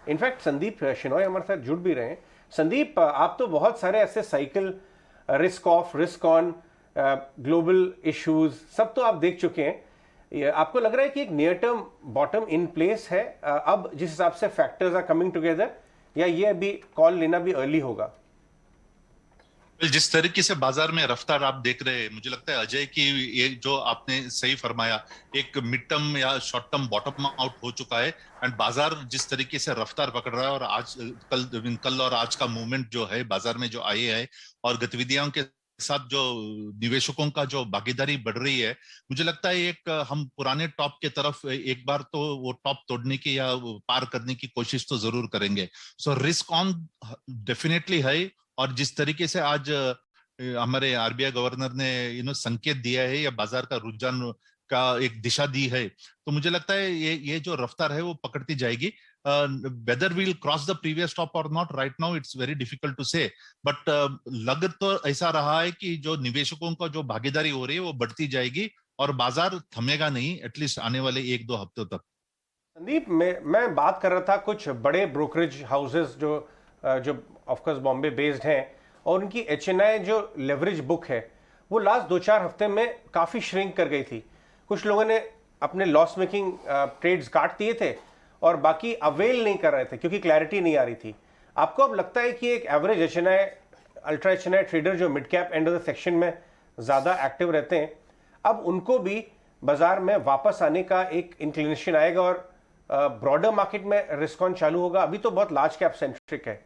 In fact Sandeep Shenoy हमारे साथ जुड़ भी रहे हैं। संदीप, आप तो बहुत सारे ऐसे cycle, risk of, risk on, global issues सब तो आप देख चुके हैं। आपको लग रहा है कि एक near term bottom in place है अब जिस हिसाब से फैक्टर्स आर कमिंग टुगेदर, या ये अभी कॉल लेना भी अर्ली होगा? जिस तरीके से बाजार में रफ्तार आप देख रहे हैं, मुझे लगता है अजय कि ये जो आपने सही फरमाया, एक मिड टर्म या शॉर्ट टर्म बॉटम आउट हो चुका है। एंड बाजार जिस तरीके से रफ्तार पकड़ रहा है, और आज कल और आज का मूवमेंट जो है बाजार में जो आई है, और गतिविधियों के साथ जो निवेशकों का जो भागीदारी बढ़ रही है, मुझे लगता है एक हम पुराने टॉप के तरफ एक बार तो वो टॉप तोड़ने की या पार करने की कोशिश तो जरूर करेंगे। सो रिस्क ऑन डेफिनेटली है। और जिस तरीके से आज हमारे आरबीआई गवर्नर ने संकेत दिया है या बाजार का रुझान का एक दिशा दी है, तो मुझे लगता है ये जो रफ्तार है वो पकड़ती जाएगी। Whether will cross the previous top और not right now, it's very difficult to say, but लग तो ऐसा रहा है कि जो निवेशकों का जो भागीदारी हो रही है वो बढ़ती जाएगी और बाजार थमेगा नहीं, एटलीस्ट आने वाले 1-2 हफ्तों तक। संदीप, मैं बात कर रहा था कुछ बड़े ब्रोकरेज हाउसेस जो जो ऑफकोर्स बॉम्बे बेस्ड हैं, और उनकी एचएनआई जो लेवरेज बुक है वो लास्ट 2-4 हफ्ते में काफ़ी श्रिंक कर गई थी। कुछ लोगों ने अपने लॉस मेकिंग ट्रेड्स काट दिए थे और बाकी अवेल नहीं कर रहे थे क्योंकि क्लैरिटी नहीं आ रही थी। आपको अब लगता है कि एक average HNI, ultra HNI trader जो mid cap end of the section में ज़्यादा एक्टिव रहते हैं, अब उनको भी बाजार में वापस आने का एक इंक्लिनेशन आएगा और ब्रॉडर मार्केट में रिस्क ऑन चालू होगा? अभी तो बहुत लार्ज कैप सेंट्रिक है।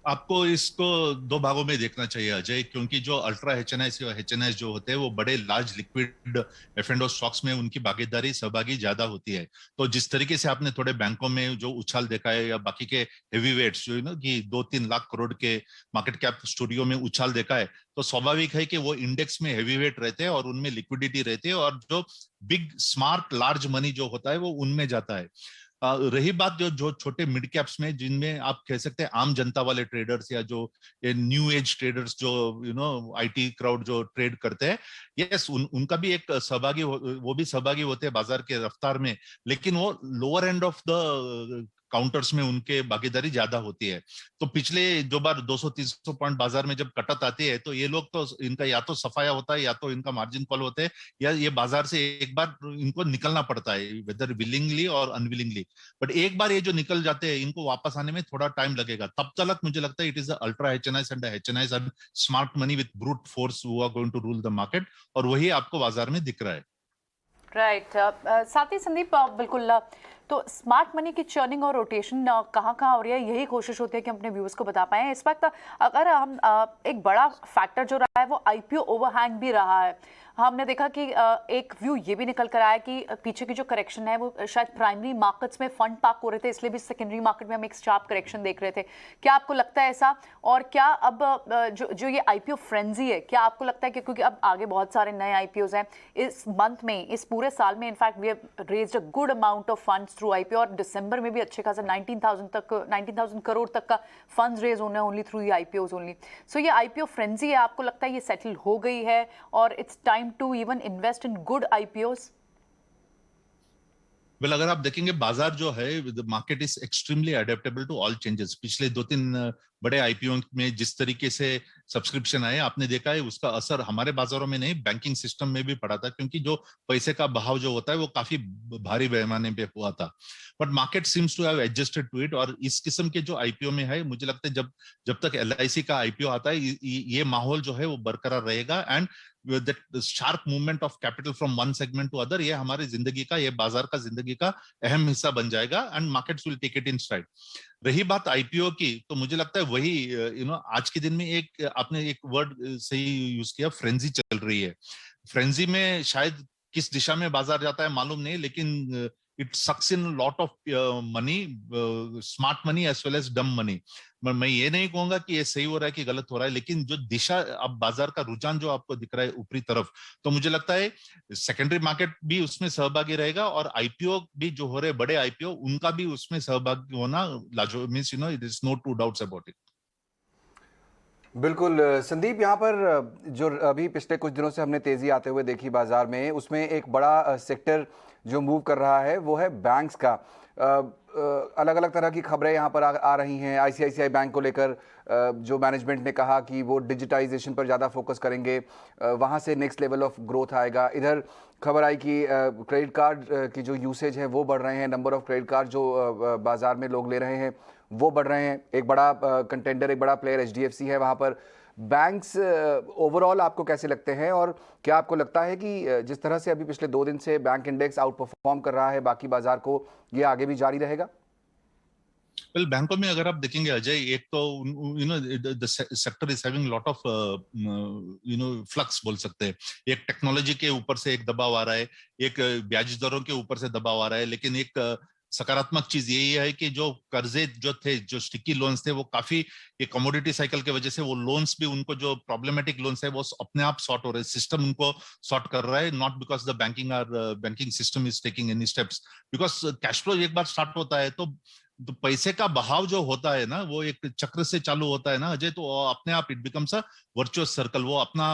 आपको इसको दो भागों में देखना चाहिए अजय, क्योंकि जो अल्ट्रा एचएनआई जो होते हैं वो बड़े large liquid F and O stocks में उनकी भागीदारी सहभागी ज्यादा होती है। तो जिस तरीके से आपने थोड़े बैंकों में जो उछाल देखा है, या बाकी के हेवी वेट्स जो कि 2-3 लाख करोड़ के मार्केट कैप स्टूडियो में उछाल देखा है, तो स्वाभाविक है कि वो इंडेक्स में हेवी वेट रहते हैं और उनमें लिक्विडिटी रहती है, और जो बिग स्मार्ट लार्ज मनी जो होता है वो उनमें जाता है। रही बात जो जो छोटे मिड कैप्स में, जिनमें आप कह सकते हैं आम जनता वाले ट्रेडर्स या जो न्यू एज ट्रेडर्स जो आईटी क्राउड जो ट्रेड करते हैं, यस उनका भी एक सहभागी वो भी सहभागी होते हैं बाजार के रफ्तार में, लेकिन वो lower and of the counters में उनके भागीदारी ज्यादा होती है। तो पिछले जो बार 200-300 पॉइंट बाजार में जब कटत आती है, तो ये लोग तो इनका या तो सफाया होता है या तो इनका मार्जिन कॉल होते हैं, या ये बाजार से एक बार इनको निकलना पड़ता है, वेदर विलिंगली और अनविलिंगली। बट एक बार ये जो निकल जाते हैं, इनको वापस आने में थोड़ा टाइम लगेगा। तब तक मुझे लगता है it is ultra HNIs and HNIs and smart money with brute force who are going to rule the market, और वही आपको बाजार में दिख रहा है। राइट साथ ही संदीप बिल्कुल तो स्मार्ट मनी की चर्निंग और रोटेशन कहाँ कहाँ हो रही है, यही कोशिश होती है कि अपने व्यूअर्स को बता पाएं। इस वक्त अगर हम एक बड़ा फैक्टर जो रहा है वो आईपीओ ओवरहैंग भी रहा है। हमने देखा कि एक व्यू ये भी निकल कर आया कि पीछे की जो करेक्शन है वो शायद प्राइमरी मार्केट्स में फंड पार्क हो रहे थे, इसलिए भी सेकेंडरी मार्केट में हम एक शार्प करेक्शन देख रहे थे। क्या आपको लगता है ऐसा? और क्या अब जो ये आईपीओ फ्रेंजी है, क्या आपको लगता है कि क्योंकि अब आगे बहुत सारे नए आईपीओज हैं इस मंथ में, इस पूरे साल में, in fact we have raised a good amount of funds through IPO, और दिसंबर में भी अच्छे खासा 19,000 करोड़ तक का फंड्स रेज होना ओनली थ्रू ये आईपीओज ओनली। सो ये आईपीओ फ्रेंजी है, आपको लगता है ये सेटल हो गई है और it's time to even invest in good IPOs? Well अगर आप देखेंगे बाजार जो है, the market is extremely adaptable to all changes. पिछले 2-3 बड़े आईपीओ में जिस तरीके से सब्सक्रिप्शन आए, आपने देखा है उसका असर हमारे बाजारों में नहीं, बैंकिंग सिस्टम में भी पड़ा था, क्योंकि जो पैसे का बहाव जो होता है वो काफी भारी पैमाने पे हुआ था। But market seems to have adjusted to it, और इस किस्म के जो आईपीओ में है, मुझे लगता है जब तक एलआईसी का आईपीओ आता है, ये माहौल जो है वो बरकरार रहेगा। And that sharp movement of capital from one segment to other, ये हमारी जिंदगी का, ये बाजार का जिंदगी का अहम हिस्सा बन जाएगा, and markets will take it in stride. रही बात आईपीओ की, तो मुझे लगता है वही आज के दिन में एक आपने एक वर्ड सही यूज किया, फ्रेंजी चल रही है। फ्रेंजी में शायद किस दिशा में बाजार जाता है मालूम नहीं, लेकिन it sucks in lot of money, smart money as well as dumb money. मैं ये नहीं कहूंगा कि ये सही हो रहा है कि गलत हो रहा है, लेकिन जो दिशा अब बाजार का रुझान जो आपको दिख रहा है ऊपरी तरफ, तो मुझे लगता है सेकेंडरी मार्केट भी उसमें सहभागी रहेगा, और आईपीओ भी जो हो रहे बड़े आईपीओ, उनका भी उसमें सहभागी होना लाजो means it is no two doubts about it. बिल्कुल संदीप, यहाँ पर जो अभी पिछले कुछ दिनों से हमने तेजी आते हुए देखी बाजार में, उसमें एक बड़ा सेक्टर जो मूव कर रहा है वो है बैंक्स का। अलग अलग तरह की खबरें यहाँ पर आ रही हैं। आईसीआईसीआई बैंक को लेकर जो मैनेजमेंट ने कहा कि वो डिजिटाइजेशन पर ज़्यादा फोकस करेंगे, वहाँ से नेक्स्ट लेवल ऑफ ग्रोथ आएगा। इधर खबर आई कि क्रेडिट कार्ड की जो यूसेज है वो बढ़ रहे हैं, नंबर ऑफ क्रेडिट कार्ड जो बाजार में लोग ले रहे हैं वो बढ़ रहे हैं। एक बड़ा कंटेंडर, एक बड़ा प्लेयर एचडीएफसी है वहाँ पर। बैंक्स ओवरऑल आपको कैसे लगते हैं, और क्या आपको लगता है कि जिस तरह से अभी पिछले 2 दिन से बैंक इंडेक्स आउट परफॉर्म कर रहा है बाकी बाजार को, ये आगे भी जारी रहेगा? वेल, बैंकों में अगर आप देखेंगे अजय, एक तो the sector is having lot of flux बोल सकते हैं। एक टेक्नोलॉजी के ऊपर से एक दबाव आ रहा है, एक ब्याज दरों के ऊपर से दबाव आ रहा है, लेकिन एक सकारात्मक चीज यही है कि जो कर्जे जो थे, जो स्टिकी लोन्स थे, वो काफी ये कमोडिटी साइकिल की वजह से वो लोन्स भी, उनको जो प्रॉब्लमेटिक लोन्स है वो अपने आप सॉर्ट हो रहे हैं, सिस्टम उनको सॉर्ट कर रहा है, not because the banking system is taking any steps. Because cash flow एक बार स्टार्ट होता है तो पैसे का बहाव जो होता है ना, वो एक चक्र से चालू होता है ना अजय, तो अपने आप it becomes a virtuous circle. वो अपना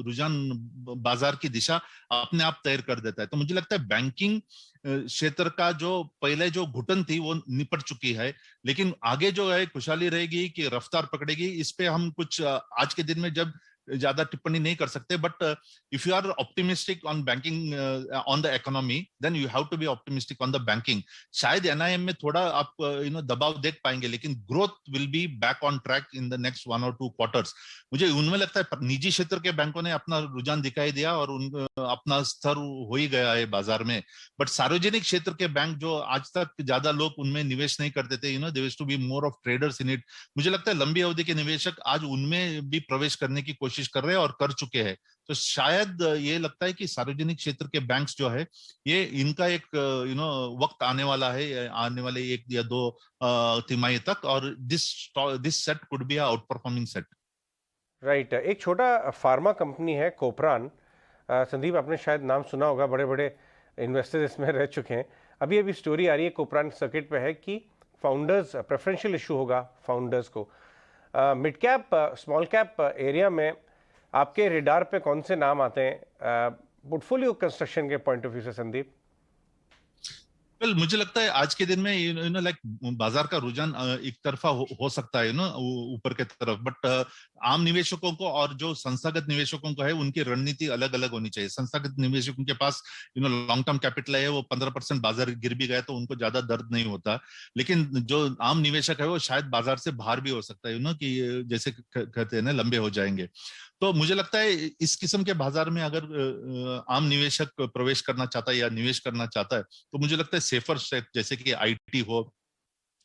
रुझान, बाजार की दिशा अपने आप तैयार कर देता है। तो मुझे लगता है बैंकिंग क्षेत्र का जो पहले जो घुटन थी वो निपट चुकी है, लेकिन आगे जो है खुशहाली रहेगी कि रफ्तार पकड़ेगी, इस पे हम कुछ आज के दिन में जब ज्यादा टिप्पणी नहीं कर सकते। But if you are optimistic on banking, on the economy, then you have to be optimistic on the banking. शायद एनआईएम में थोड़ा आप दबाव देख पाएंगे, लेकिन growth will be back on track in the next 1 or 2 quarters. मुझे उनमें लगता है निजी क्षेत्र के बैंकों ने अपना रुझान दिखाई दिया और अपना स्तर हो ही गया है बाजार में। बट सार्वजनिक क्षेत्र के बैंक जो आज तक ज्यादा लोग उनमें निवेश नहीं करते थे, they used to be more of traders in it, मुझे लगता है लंबी अवधि के निवेशक आज उनमें भी प्रवेश करने की कोशिश कर रहे हैं और कर चुके हैं। तो शायद ये लगता है कि सार्वजनिक क्षेत्र के बैंक्स जो है, ये इनका एक वक्त आने वाला है, आने वाले 1 या 2 तिमाही तक, और this set could be out performing set. Right. एक छोटा फार्मा कंपनी है कोपरान, संदीप आपने शायद नाम सुना होगा, बड़े बड़े इन्वेस्टर्स इसमें रह चुके हैं। अभी अभी स्टोरी आ रही है कोपरान सर्किट पे है कि फाउंडर्स प्रेफरेंशियल इशू होगा फाउंडर्स को। Mid cap small cap area में आपके रेडार पे कौन से नाम आते हैं पोर्टफोलियो कंस्ट्रक्शन के पॉइंट ऑफ व्यू से संदीप? वेल, मुझे लगता है आज के दिन में लाइक बाजार का रुझान एक तरफा हो सकता है ऊपर के तरफ, बट आम निवेशकों को और जो संस्थागत निवेशकों को है उनकी रणनीति अलग अलग होनी चाहिए। संस्थागत निवेशकों के पास लॉन्ग टर्म कैपिटल है, वो 15% बाजार गिर भी गए तो उनको ज्यादा दर्द नहीं होता, लेकिन जो आम निवेशक है वो शायद बाजार से बाहर भी हो सकता है कि जैसे कहते हैं ना, लंबे हो जाएंगे। तो मुझे लगता है इस किस्म के बाजार में अगर आम निवेशक प्रवेश करना चाहता है या निवेश करना चाहता है, तो मुझे लगता है सेफर सेट जैसे कि आईटी हो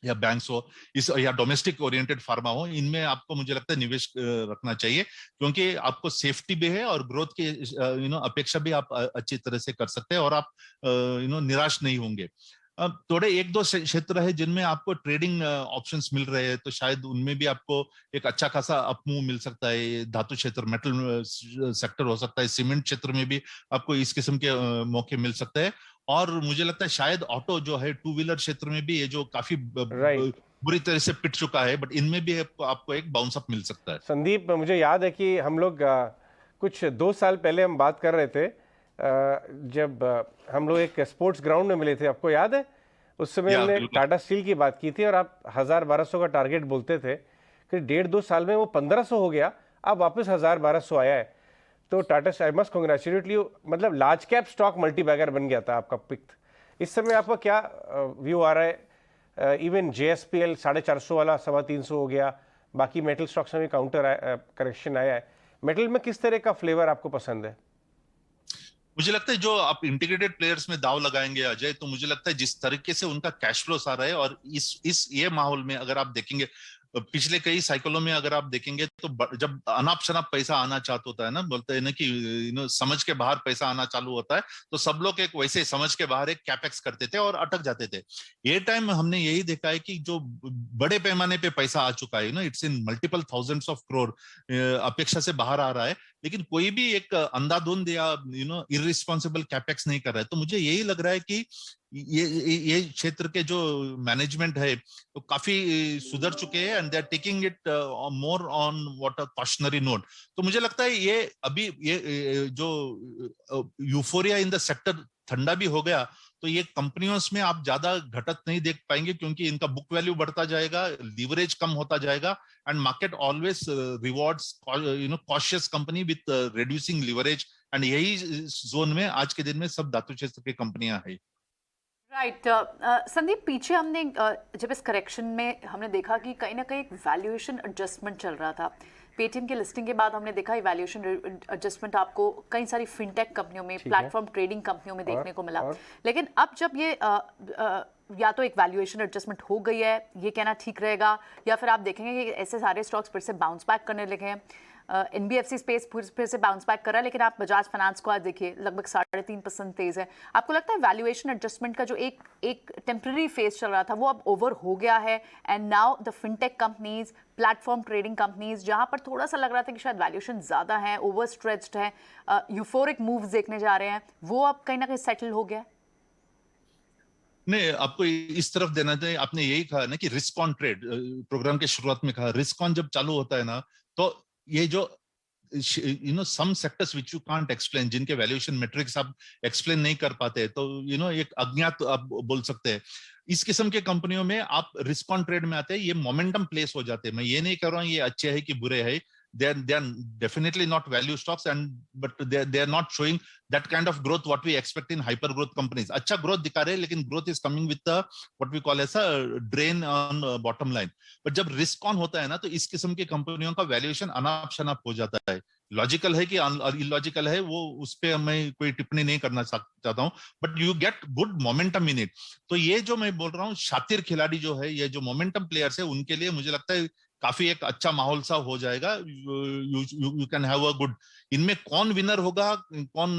या बैंक्स हो, इस या डोमेस्टिक ओरिएंटेड फार्मा हो, इनमें आपको मुझे लगता है निवेश रखना चाहिए, क्योंकि आपको सेफ्टी भी है और ग्रोथ की अपेक्षा भी आप अच्छी तरह से कर सकते हैं और आप निराश नहीं होंगे। अब थोड़े 1-2 क्षेत्र है जिनमें आपको ट्रेडिंग ऑप्शंस मिल रहे हैं, तो शायद उनमें भी आपको एक अच्छा खासा अपमूव मिल सकता है। धातु क्षेत्र, मेटल सेक्टर हो सकता है, सीमेंट क्षेत्र में भी आपको इस किस्म के मौके मिल सकते हैं। और मुझे लगता है शायद ऑटो जो है, 2 व्हीलर क्षेत्र में भी ये जो काफी बुरी तरह से पिट चुका है, बट इनमें भी आपको एक बाउंस अप मिल सकता है। संदीप, मुझे याद है कि हम लोग कुछ 2 साल पहले हम बात कर रहे थे, जब हम लोग एक स्पोर्ट्स ग्राउंड में मिले थे, आपको याद है? उस समय हमने टाटा स्टील की बात की थी और आप 1000-1200 का टारगेट बोलते थे। फिर 1.5-2 साल में वो 1500 हो गया, अब वापस 1000-1200 आया है। तो Tata, I must congratulate you, मतलब large cap stock multibagger बन गया था आपका पिक। इस समय आपका क्या व्यू आ रहा है? इवन JSPL 450 वाला 325 हो गया, बाकी मेटल स्टॉक्स में भी काउंटर करेक्शन आया है। मेटल में किस तरह का फ्लेवर आपको पसंद है? मुझे लगता है जो आप इंटीग्रेटेड प्लेयर्स में दाव लगाएंगे अजय, तो मुझे लगता है जिस तरीके से उनका कैश फ्लो आ रहा है, और ये माहौल में अगर आप देखेंगे पिछले कई साइकिलों में अगर आप देखेंगे, तो जब अनाप शनाप पैसा आना चाहता होता है ना, बोलते हैं ना कि समझ के बाहर पैसा आना चालू होता है, तो सब लोग एक वैसे समझ के बाहर एक कैपेक्स करते थे और अटक जाते थे। ये टाइम हमने यही देखा है कि जो बड़े पैमाने पे पैसा आ चुका है it's in multiple thousands of crore, अपेक्षा से बाहर आ रहा है, लेकिन कोई भी एक अंधाधुंध या इररिस्पॉन्सिबल कैपेक्स नहीं कर रहा है। तो मुझे यही लग रहा है कि ये क्षेत्र के जो मैनेजमेंट है तो काफी सुधर चुके हैं, and they are taking it more on what a cautionary note. तो मुझे लगता है ये अभी ये जो यूफोरिया इन द सेक्टर ठंडा भी हो गया तो ये कंपनियों में आप ज्यादा घटत नहीं देख पाएंगे, क्योंकि इनका बुक वैल्यू बढ़ता जाएगा, लीवरेज कम होता जाएगा, and market always rewards cautious company with reducing leverage, and यही जोन में आज के दिन में सब धातु क्षेत्र की कंपनियां हैं। राइट संदीप, पीछे हमने जब इस करेक्शन में हमने देखा कि कहीं ना कहीं एक वैल्यूएशन एडजस्टमेंट चल रहा था। पेटीएम के लिस्टिंग के बाद हमने देखा वैल्यूएशन एडजस्टमेंट आपको कई सारी फिनटेक कंपनियों में, प्लेटफॉर्म ट्रेडिंग कंपनियों में देखने को मिला। लेकिन अब जब ये या तो एक वैल्यूएशन एडजस्टमेंट हो गई है, ये कहना ठीक रहेगा, या फिर आप देखेंगे कि ऐसे सारे स्टॉक्स फिर से बाउंस बैक करने लगे हैं। एनबीएफसी स्पेस फिर से बाउंस बैक कर रहा है, लेकिन आप बजाज फाइनेंस को आज देखिए लगभग 3.5% तेज है। आपको लगता है वैल्यूएशन एडजस्टमेंट का जो एक टेम्पररी फेज चल रहा था वो अब ओवर हो गया है, and now the fintech companies, platform trading companies, जहां पर थोड़ा सा लग रहा था कि शायद वैल्यूएशन ज्यादा है, ओवर स्ट्रेच्ड है, यूफोरिक मूव्स देखने जा रहे हैं, वो अब कहीं ना कहीं सेटल हो गया है? नहीं, आपको इस तरफ देना चाहिए। आपने यही कहा ना कि रिस्क ऑन ट्रेड, प्रोग्राम के शुरुआत में कहा, रिस्क ऑन जब चालू होता है ना, तो ये जो some sectors which you can't explain, जिनके वैल्यूएशन मैट्रिक्स आप एक्सप्लेन नहीं कर पाते, तो एक अज्ञात आप बोल सकते हैं, इस किस्म के कंपनियों में आप रिस्क ऑन ट्रेड में आते हैं, ये मोमेंटम प्लेस हो जाते हैं। मैं ये नहीं कह रहा हूँ ये अच्छे है कि बुरे है, they are definitely not value stocks, but they are not showing that kind of growth what we expect in hyper growth companies. अच्छा growth दिखा रहे हैं, लेकिन growth is coming with the what we call as a drain on bottom line. But जब risk on होता है ना, तो इस किस्म की कंपनियों का वैल्यूएशन अनाप शनाप हो जाता है। लॉजिकल है कि इलॉजिकल है, वो उस पर मैं कोई टिप्पणी नहीं करना चाहता हूँ, but you get good momentum in it. तो ये जो मैं बोल रहा हूँ, शातिर खिलाड़ी जो है, ये जो मोमेंटम प्लेयर्स है, उनके लिए मुझे लगता है काफी एक अच्छा माहौल सा हो जाएगा। You can have a good, इनमें कौन विनर होगा, कौन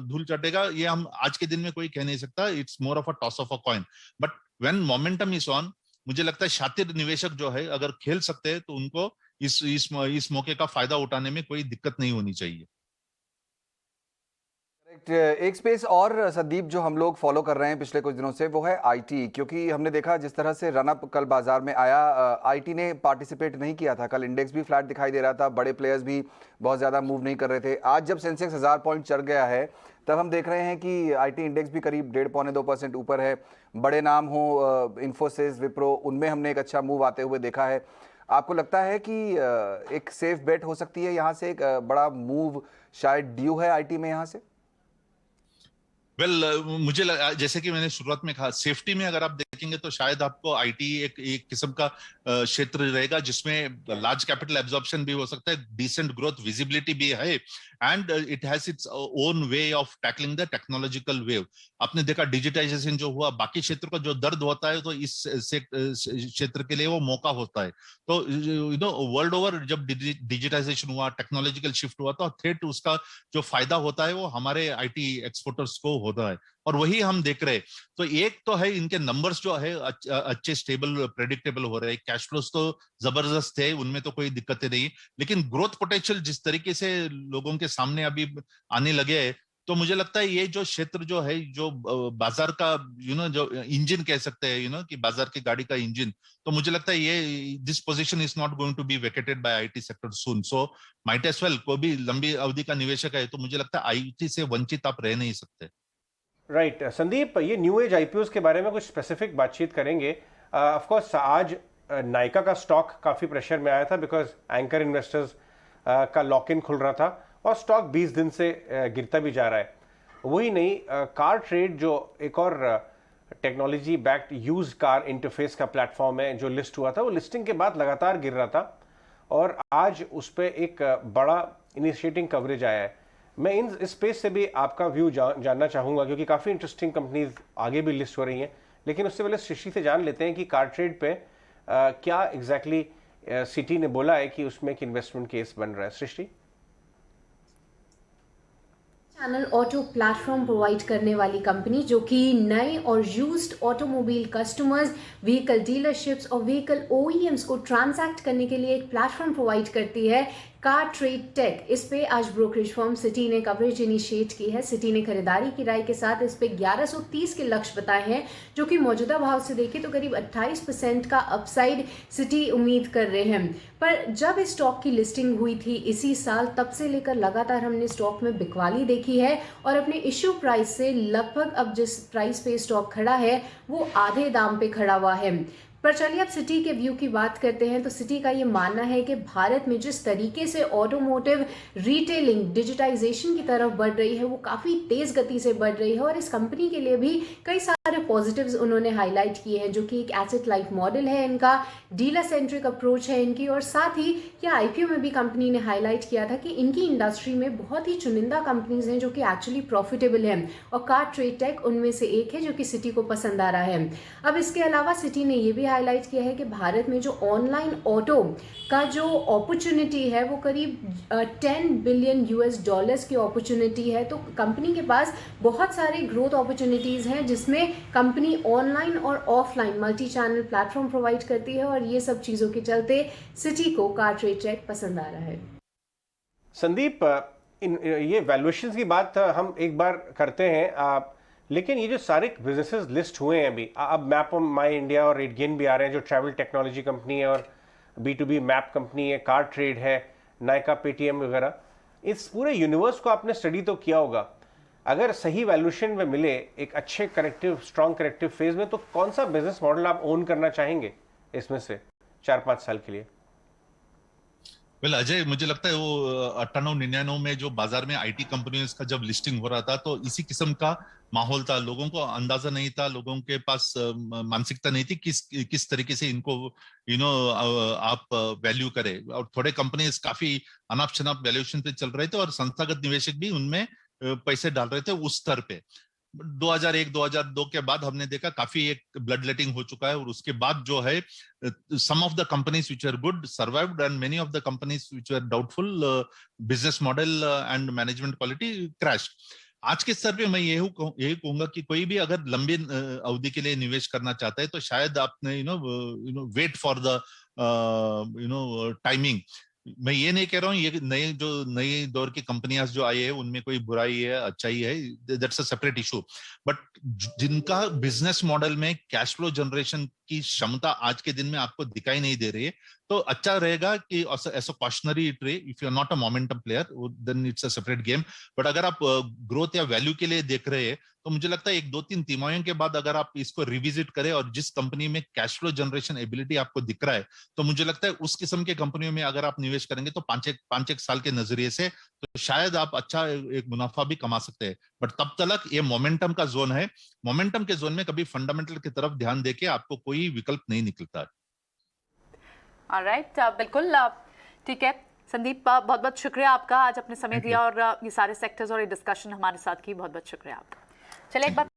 धूल चटेगा, ये हम आज के दिन में कोई कह नहीं सकता। It's more of a toss of a coin, but when momentum is on, मुझे लगता है शातिर निवेशक जो है अगर खेल सकते हैं, तो उनको इस मौके का फायदा उठाने में कोई दिक्कत नहीं होनी चाहिए। एक स्पेस और संदीप जो हम लोग फॉलो कर रहे हैं पिछले कुछ दिनों से, वो है आईटी, क्योंकि हमने देखा जिस तरह से रनअप कल बाजार में आया, आईटी ने पार्टिसिपेट नहीं किया था। कल इंडेक्स भी फ्लैट दिखाई दे रहा था, बड़े प्लेयर्स भी बहुत ज़्यादा मूव नहीं कर रहे थे। आज जब सेंसेक्स 1000 पॉइंट चढ़ गया है, तब हम देख रहे हैं कि आईटी इंडेक्स भी करीब 1.5-2% ऊपर है। बड़े नाम हो इन्फोसिस, विप्रो, उनमें हमने एक अच्छा मूव आते हुए देखा है। आपको लगता है कि एक सेफ बेट हो सकती है यहाँ से, एक बड़ा मूव शायद ड्यू है आईटी में यहाँ से? मुझे जैसे कि मैंने शुरुआत में कहा, सेफ्टी में अगर आप देखेंगे तो शायद आपको आईटी एक किस्म का क्षेत्र रहेगा जिसमें लार्ज कैपिटल एब्जॉर्प्शन भी हो सकता है, डिसेंट ग्रोथ विजिबिलिटी भी है, and it has its own way of tackling the technological wave. आपने देखा डिजिटाइजेशन जो हुआ, बाकी क्षेत्र का जो दर्द होता है, तो इस क्षेत्र के लिए वो मौका होता है। तो वर्ल्ड ओवर जब डिजिटाइजेशन हुआ, टेक्नोलॉजिकल शिफ्ट हुआ, तो थेट उसका जो फायदा होता है वो हमारे आईटी एक्सपोर्टर्स को होता है, और वही हम देख रहे हैं। तो एक तो है इनके नंबर्स जो है अच्छे स्टेबल प्रेडिक्टेबल हो रहे हैं, कैश फ्लोस तो जबरदस्त है, उनमें तो कोई दिक्कतें नहीं, लेकिन ग्रोथ पोटेंशियल जिस तरीके से लोगों के सामने अभी आने लगे हैं, तो मुझे लगता है ये जो क्षेत्र जो है, जो बाजार का जो इंजन कह सकते हैं, कि बाजार की गाड़ी का इंजन, तो मुझे लगता है ये this position is not going to be vacated by IT sector soon. So might as well, कोई भी लंबी अवधि का निवेशक है, तो मुझे लगता है आईटी से वंचित आप रह नहीं सकते। राइट संदीप, ये न्यू एज आईपीओस के बारे में कुछ स्पेसिफिक बातचीत करेंगे। ऑफ कोर्स आज नायका का स्टॉक काफ़ी प्रेशर में आया था, बिकॉज एंकर इन्वेस्टर्स का लॉक इन खुल रहा था, और स्टॉक 20 दिन से गिरता भी जा रहा है। वही नहीं, कार ट्रेड जो एक और technology backed use car interface का प्लेटफॉर्म है जो लिस्ट हुआ था, वो लिस्टिंग के बाद लगातार गिर रहा था, और आज उस पर एक बड़ा इनिशिएटिंग कवरेज आया है। मैं इस स्पेस से भी आपका व्यू जानना चाहूँगा, क्योंकि काफ़ी इंटरेस्टिंग कंपनीज आगे भी लिस्ट हो रही हैं, लेकिन उससे पहले सृष्टि से जान लेते हैं कि कार ट्रेड पे क्या एग्जैक्टली सिटी ने बोला है कि उसमें एक इन्वेस्टमेंट केस बन रहा है। सृष्टि, चैनल ऑटो प्लेटफॉर्म प्रोवाइड करने वाली कंपनी जो कि नए और used automobile customers, vehicle dealerships और व्हीकल ओईएम्स को ट्रांजैक्ट करने के लिए एक प्लेटफॉर्म प्रोवाइड करती है। कार ट्रेड टेक, इस पे आज ब्रोकरेज फर्म सिटी ने कवरेज इनिशिएट की है। सिटी ने खरीदारी की राय के साथ इस पे 1130 के लक्ष्य बताए हैं, जो कि मौजूदा भाव से देखें तो करीब 28% का अपसाइड सिटी उम्मीद कर रहे हैं। पर जब इस स्टॉक की लिस्टिंग हुई थी इसी साल, तब से लेकर लगातार हमने स्टॉक में बिकवाली देखी है और अपने इश्यू प्राइस से लगभग अब जिस प्राइस पे स्टॉक खड़ा है वो आधे दाम पे खड़ा हुआ है। पर चलिए अब सिटी के व्यू की बात करते हैं। तो सिटी का ये मानना है कि भारत में जिस तरीके से ऑटोमोटिव रिटेलिंग डिजिटाइजेशन की तरफ बढ़ रही है वो काफ़ी तेज़ गति से बढ़ रही है और इस कंपनी के लिए भी कई सारे पॉजिटिव्स उन्होंने हाईलाइट किए हैं, जो कि एक एसेट लाइट मॉडल है इनका, डीलर सेंट्रिक अप्रोच है इनकी, और साथ ही यह आईपीओ में भी कंपनी ने हाईलाइट किया था कि इनकी इंडस्ट्री में बहुत ही चुनिंदा कंपनीज हैं जो कि एक्चुअली प्रॉफिटेबल हैं और कार ट्रेड टेक उनमें से एक है जो कि सिटी को पसंद आ रहा है। अब इसके अलावा सिटी ने यह भी हाईलाइट किया है कि भारत में जो ऑनलाइन ऑटो का जो अपॉर्चुनिटी है वो करीब 10 बिलियन यूएस डॉलर्स की अपॉर्चुनिटी है। तो कंपनी के पास बहुत सारे ग्रोथ अपॉर्चुनिटीज़ हैं जिसमें कंपनी ऑनलाइन और offline multi channel platform provide करती है और ये सब चीज़ों के चलते सिटी को कार ट्रेड टेक पसंद आ रहा है। संदीप, ये वैल्यूएशन की बात हम एक बार करते हैं, लेकिन ये जो सारे बिजनेसेस लिस्ट हुए हैं अभी, अब मैप माई इंडिया और रेडगेन भी आ रहे हैं जो ट्रैवल टेक्नोलॉजी कंपनी है, और B2B मैप कंपनी है, कार ट्रेड है, नायका, पेटीएम वगैरह, इस पूरे यूनिवर्स को आपने स्टडी तो किया होगा। अगर सही वैल्यूएशन में मिले एक अच्छे करेक्टिव, स्ट्रॉन्ग करेक्टिव फेज में, तो कौन सा बिजनेस मॉडल आप ओन करना चाहेंगे इसमें से 4-5 साल के लिए? वेल अजय, मुझे लगता है वो 98-99 में जो बाजार में आईटी कंपनियों का जब लिस्टिंग हो रहा था तो इसी किस्म का माहौल था। लोगों को अंदाजा नहीं था, लोगों के पास मानसिकता नहीं थी किस तरीके से इनको आप वैल्यू करें, और थोड़े कंपनीज काफी अनाप शनाप वैल्यूएशन पे चल रहे थे और संस्थागत निवेशक भी उनमें पैसे डाल रहे थे उस स्तर पे। 2001-2002 के बाद हमने देखा काफी एक ब्लड लेटिंग हो चुका है, और उसके बाद जो है some of the companies which are good survived and many of the companies which were doubtful, business model and management quality crashed. आज के स्तर पे मैं यही कहूंगा कि कोई भी अगर लंबी अवधि के लिए निवेश करना चाहता है तो शायद आपने वेट फॉर द टाइमिंग। मैं ये नहीं कह रहा हूँ ये नए दौर की कंपनियां जो आई है उनमें कोई बुराई है अच्छाई है, that's a separate issue. But जिनका बिजनेस मॉडल में कैश फ्लो जनरेशन की क्षमता आज के दिन में आपको दिखाई नहीं दे रही है, तो अच्छा रहेगा कि as a cautionary trade, if you are not a momentum player then it's a separate game. But अगर आप ग्रोथ या वैल्यू के लिए देख रहे हैं तो मुझे लगता है 1-2-3 तिमाहियों के बाद अगर आप इसको रिविजिट करें और जिस कंपनी में कैश फ्लो जनरेशन एबिलिटी आपको दिख रहा है, तो मुझे लगता है उस किस्म के कंपनियों में अगर आप निवेश करेंगे तो 5-1 साल के नजरिए से तो शायद आप अच्छा एक मुनाफा भी कमा सकते हैं। बट तब तक ये मोमेंटम का जोन है, मोमेंटम के जोन में कभी फंडामेंटल की तरफ ध्यान देके आपको कोई विकल्प नहीं निकलता है। ऑलराइट, बिल्कुल ठीक है संदीप, बहुत बहुत शुक्रिया आपका, आज अपने समय दिया और ये सारे सेक्टर्स और ये डिस्कशन हमारे साथ की, बहुत बहुत शुक्रिया आपका। चलिए एक बार